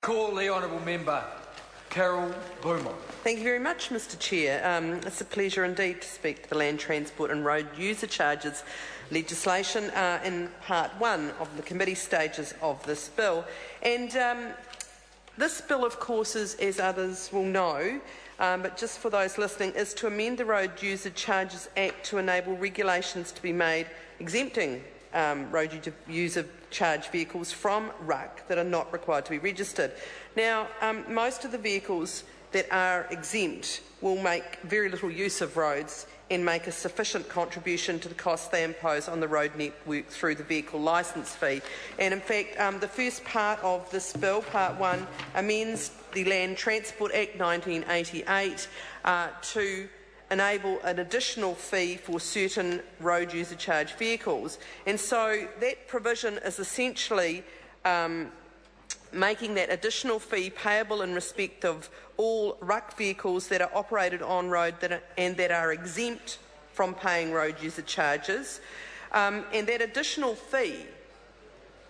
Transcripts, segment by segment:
Call the honourable member, Carol Beaumont. Thank you very much, Mr Chair. It's a pleasure indeed to speak to the Land Transport and Road User Charges legislation in part one of the committee stages of this bill. And this bill, of course, is, as others will know, but just for those listening, is to amend the Road User Charges Act to enable regulations to be made exempting road user charge vehicles from RUC that are not required to be registered. Now, most of the vehicles that are exempt will make very little use of roads and make a sufficient contribution to the costs they impose on the road network through the vehicle licence fee. And in fact, the first part of this bill, Part 1, amends the Land Transport Act 1988 to enable an additional fee for certain road user charge vehicles. And so that provision is essentially making that additional fee payable in respect of all RUC vehicles that are operated on road that are exempt from paying road user charges. And that additional fee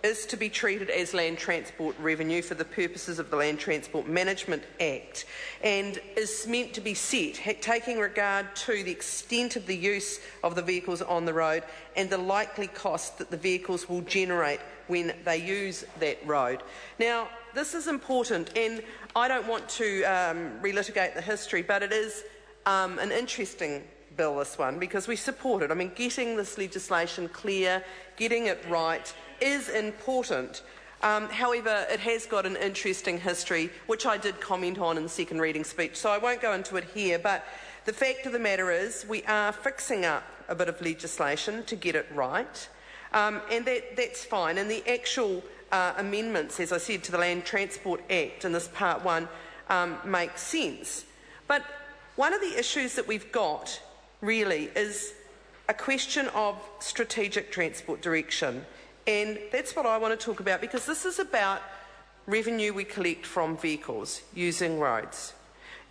is to be treated as land transport revenue for the purposes of the Land Transport Management Act and is meant to be set, taking regard to the extent of the use of the vehicles on the road and the likely cost that the vehicles will generate when they use that road. Now, this is important, and I don't want to relitigate the history, but it is an interesting bill, this one, because we support it. I mean, getting this legislation clear, getting it right is important. However, it has got an interesting history, which I did comment on in the second reading speech, so I won't go into it here, but the fact of the matter is we are fixing up a bit of legislation to get it right, and that's fine. And the actual amendments, as I said, to the Land Transport Act in this Part 1 make sense. But one of the issues that we've got really is a question of strategic transport direction. And that's what I want to talk about, because this is about revenue we collect from vehicles using roads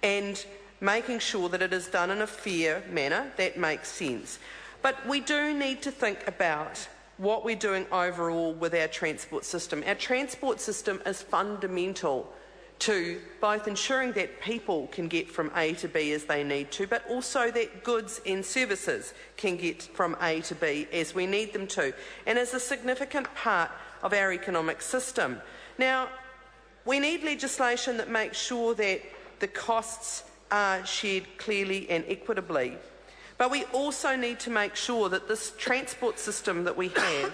and making sure that it is done in a fair manner that makes sense. But we do need to think about what we're doing overall with our transport system. Our transport system is fundamental to both ensuring that people can get from A to B as they need to, but also that goods and services can get from A to B as we need them to, and is a significant part of our economic system. Now, we need legislation that makes sure that the costs are shared clearly and equitably, but we also need to make sure that this transport system that we have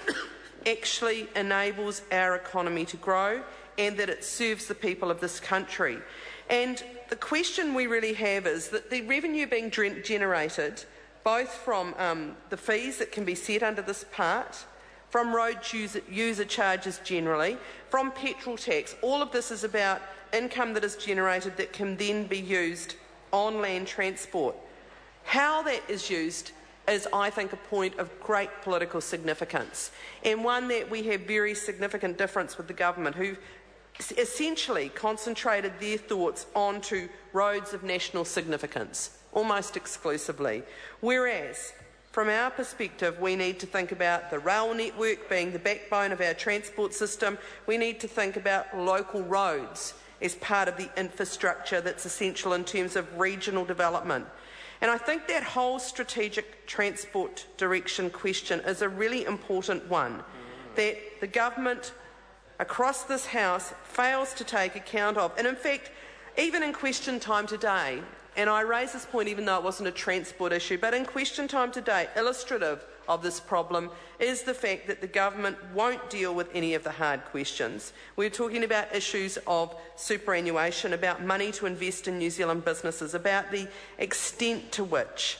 actually enables our economy to grow and that it serves the people of this country. And the question we really have is that the revenue being generated, both from the fees that can be set under this part, from road user charges generally, from petrol tax, all of this is about income that is generated that can then be used on land transport. How that is used is, I think, a point of great political significance, and one that we have very significant difference with the government, who essentially concentrated their thoughts onto roads of national significance, almost exclusively. Whereas, from our perspective, we need to think about the rail network being the backbone of our transport system. We need to think about local roads as part of the infrastructure that's essential in terms of regional development. And I think that whole strategic transport direction question is a really important one that the government across this House fails to take account of. And in fact, even in question time today, and I raise this point even though it wasn't a transport issue, but in question time today, illustrative of this problem is the fact that the government won't deal with any of the hard questions. We're talking about issues of superannuation, about money to invest in New Zealand businesses, about the extent to which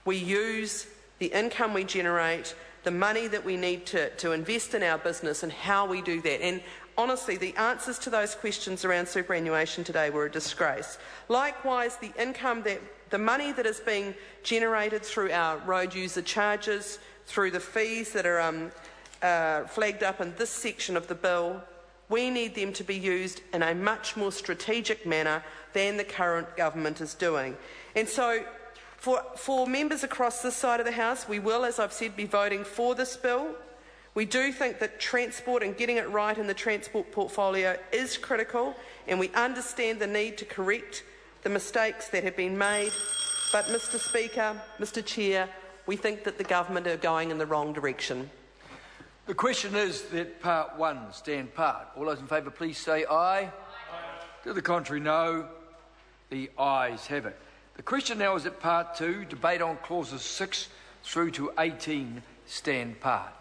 we use the income we generate, the money that we need to invest in our business, and how we do that. And honestly, the answers to those questions around superannuation today were a disgrace. Likewise, the money that is being generated through our road user charges, through the fees that are flagged up in this section of the bill, we need them to be used in a much more strategic manner than the current government is doing. And so, for members across this side of the House, we will, as I've said, be voting for this bill. We do think that transport and getting it right in the transport portfolio is critical, and we understand the need to correct the mistakes that have been made. But, Mr Speaker, Mr Chair, we think that the government are going in the wrong direction. The question is that Part 1 stand part. All those in favour, please say aye. Aye. To the contrary, no. The ayes have it. The question now is that Part 2, debate on clauses 6 through to 18, stand part.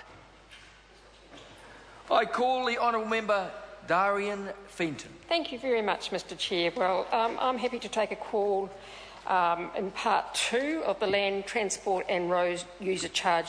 I call the Honourable Member Darian Fenton. Thank you very much, Mr Chair. Well, I'm happy to take a call in Part 2 of the Land Transport and Road User Charge